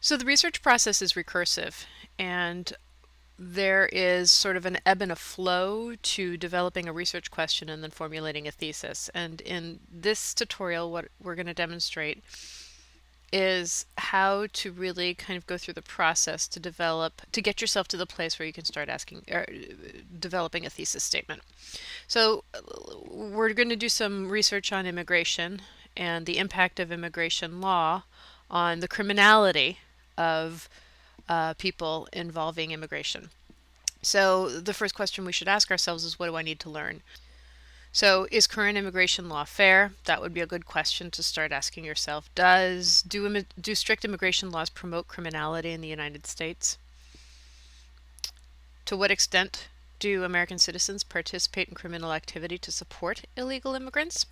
So the research process is recursive, and there is sort of an ebb and a flow to developing a research question and then formulating a thesis. And in this tutorial, what we're going to demonstrate is how to really kind of go through the process to get yourself to the place where you can start asking or developing a thesis statement. So we're going to do some research on immigration and the impact of immigration law on the criminality of people involving immigration. So the first question we should ask ourselves is, what do I need to learn? So is current immigration law fair? That would be a good question to start asking yourself. Do strict immigration laws promote criminality in the United States? To what extent do American citizens participate in criminal activity to support illegal immigrants?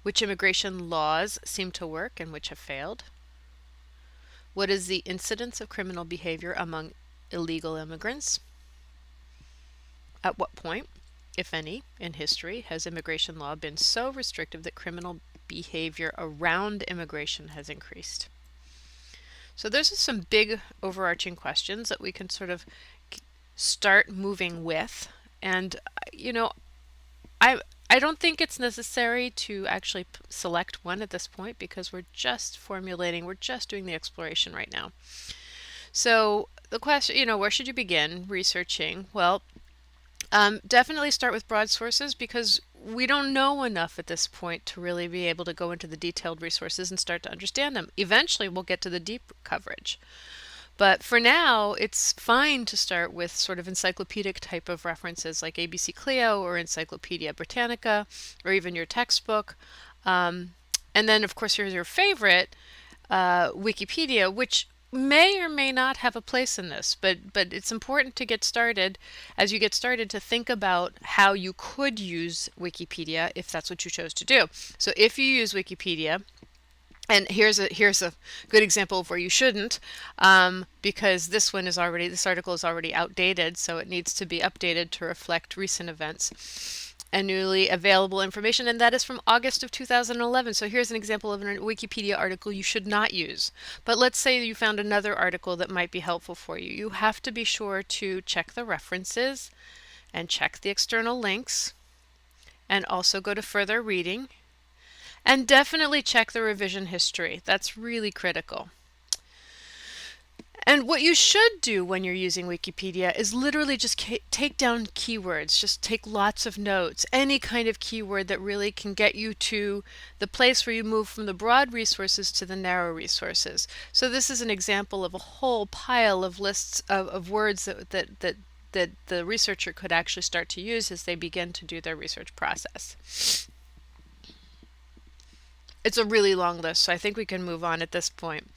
Which immigration laws seem to work and which have failed? What is the incidence of criminal behavior among illegal immigrants? At what point, if any, in history has immigration law been so restrictive that criminal behavior around immigration has increased? So those are some big overarching questions that we can sort of start moving with. And, I I don't think it's necessary to actually select one at this point because we're just formulating, we're just doing the exploration right now. So the question, where should you begin researching? Well, definitely start with broad sources because we don't know enough at this point to really be able to go into the detailed resources and start to understand them. Eventually, we'll get to the deep coverage. But for now, it's fine to start with sort of encyclopedic type of references like ABC Clio or Encyclopedia Britannica or even your textbook. And then, of course, here's your favorite, Wikipedia, which may or may not have a place in this, but it's important to get started, as you get started, to think about how you could use Wikipedia if that's what you chose to do. So if you use Wikipedia, and here's a good example of where you shouldn't, because this article is already outdated, so it needs to be updated to reflect recent events and newly available information, and that is from August of 2011. So here's an example of a Wikipedia article you should not use. But let's say you found another article that might be helpful for you. You have to be sure to check the references and check the external links, and also go to further reading. And definitely check the revision history. That's really critical. And what you should do when you're using Wikipedia is literally just take down keywords. Just take lots of notes. Any kind of keyword that really can get you to the place where you move from the broad resources to the narrow resources. So this is an example of a whole pile of lists of words that the researcher could actually start to use as they begin to do their research process. It's a really long list, so I think we can move on at this point.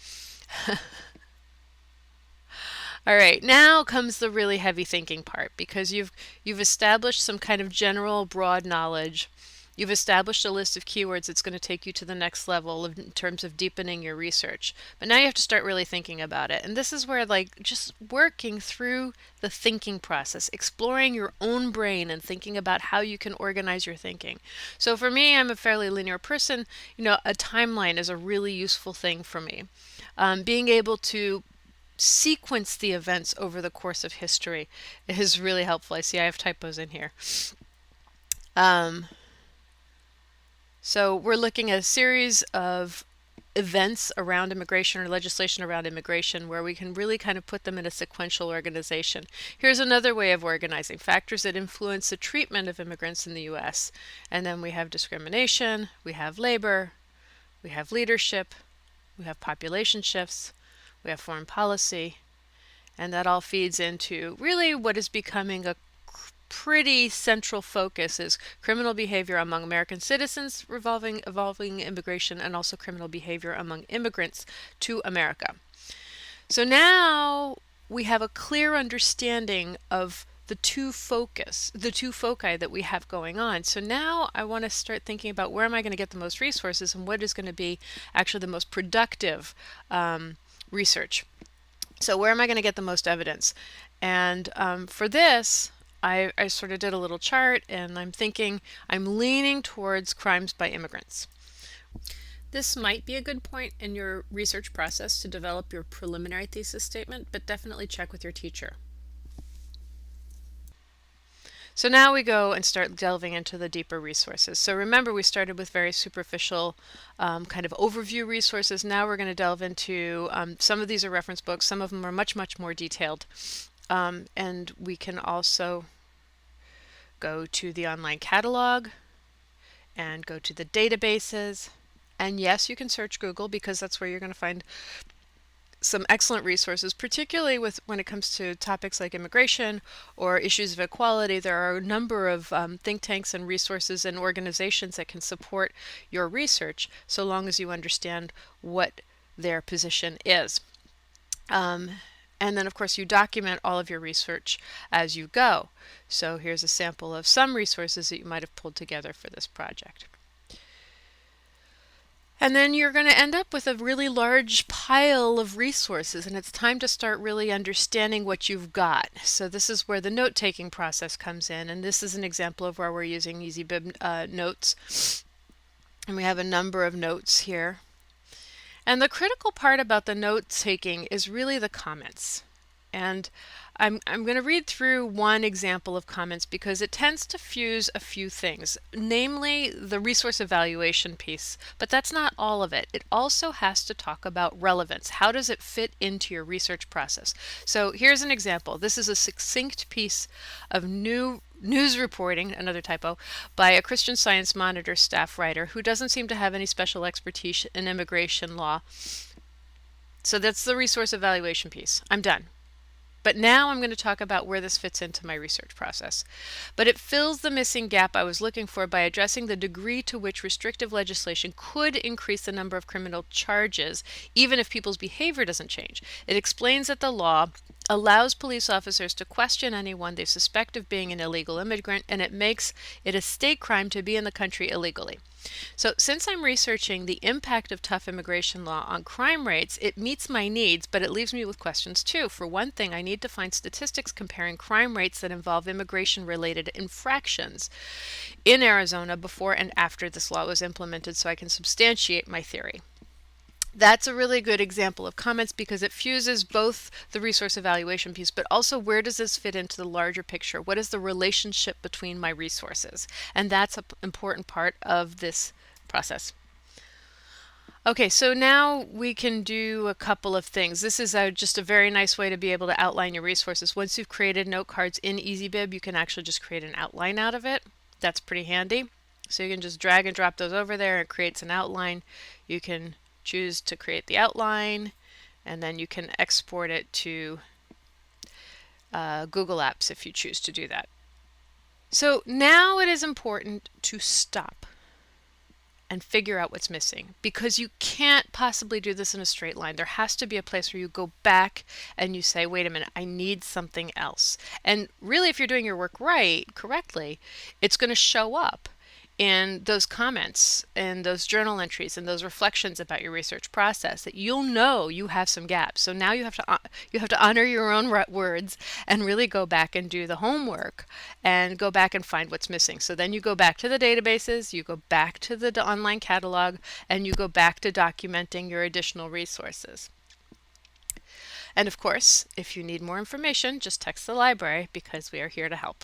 All right, now comes the really heavy thinking part, because you've established some kind of general broad knowledge. You've established a list of keywords that's going to take you to the next level in terms of deepening your research. But now you have to start really thinking about it. And this is where, just working through the thinking process, exploring your own brain and thinking about how you can organize your thinking. So for me, I'm a fairly linear person. A timeline is a really useful thing for me. Being able to sequence the events over the course of history is really helpful. I see I have typos in here. So we're looking at a series of events around immigration or legislation around immigration where we can really kind of put them in a sequential organization. Here's another way of organizing: factors that influence the treatment of immigrants in the U.S. And then we have discrimination, we have labor, we have leadership, we have population shifts, we have foreign policy, and that all feeds into really what is becoming a pretty central focus is criminal behavior among American citizens evolving immigration, and also criminal behavior among immigrants to America. So now we have a clear understanding of the two foci that we have going on. So now I want to start thinking about, where am I going to get the most resources and what is going to be actually the most productive research. So where am I going to get the most evidence? And for this, I sort of did a little chart, and I'm leaning towards crimes by immigrants. This might be a good point in your research process to develop your preliminary thesis statement, but definitely check with your teacher. So now we go and start delving into the deeper resources. So remember, we started with very superficial kind of overview resources. Now we're going to delve into some of these are reference books. Some of them are much, much more detailed. And we can also go to the online catalog and go to the databases. And yes, you can search Google because that's where you're going to find some excellent resources, particularly when it comes to topics like immigration or issues of equality. There are a number of think tanks and resources and organizations that can support your research so long as you understand what their position is. And then, of course, you document all of your research as you go. So here's a sample of some resources that you might have pulled together for this project. And then you're going to end up with a really large pile of resources, and it's time to start really understanding what you've got. So this is where the note-taking process comes in, and this is an example of where we're using EasyBib notes. And we have a number of notes here. And the critical part about the note-taking is really the comments. And I'm going to read through one example of comments because it tends to fuse a few things, namely the resource evaluation piece, but that's not all of it. It also has to talk about relevance. How does it fit into your research process? So here's an example. This is a succinct piece of news reporting, another typo, by a Christian Science Monitor staff writer who doesn't seem to have any special expertise in immigration law. So that's the resource evaluation piece. I'm done. But now I'm going to talk about where this fits into my research process. But it fills the missing gap I was looking for by addressing the degree to which restrictive legislation could increase the number of criminal charges, even if people's behavior doesn't change. It explains that the law allows police officers to question anyone they suspect of being an illegal immigrant, and it makes it a state crime to be in the country illegally. So since I'm researching the impact of tough immigration law on crime rates, it meets my needs, but it leaves me with questions too. For one thing, I need to find statistics comparing crime rates that involve immigration-related infractions in Arizona before and after this law was implemented so I can substantiate my theory. That's a really good example of comments because it fuses both the resource evaluation piece, but also where does this fit into the larger picture? What is the relationship between my resources? And that's an important part of this process. Okay, so now we can do a couple of things. This is just a very nice way to be able to outline your resources. Once you've created note cards in EasyBib, you can actually just create an outline out of it. That's pretty handy. So you can just drag and drop those over there. It creates an outline. You can choose to create the outline, and then you can export it to Google Apps if you choose to do that. So now it is important to stop and figure out what's missing, because you can't possibly do this in a straight line. There has to be a place where you go back and you say, wait a minute, I need something else. And really, if you're doing your work correctly, it's going to show up in those comments and those journal entries and those reflections about your research process that you'll know you have some gaps. So now you have to honor your own words and really go back and do the homework and go back and find what's missing. So then you go back to the databases, you go back to the online catalog, and you go back to documenting your additional resources. And of course, if you need more information, just text the library because we are here to help.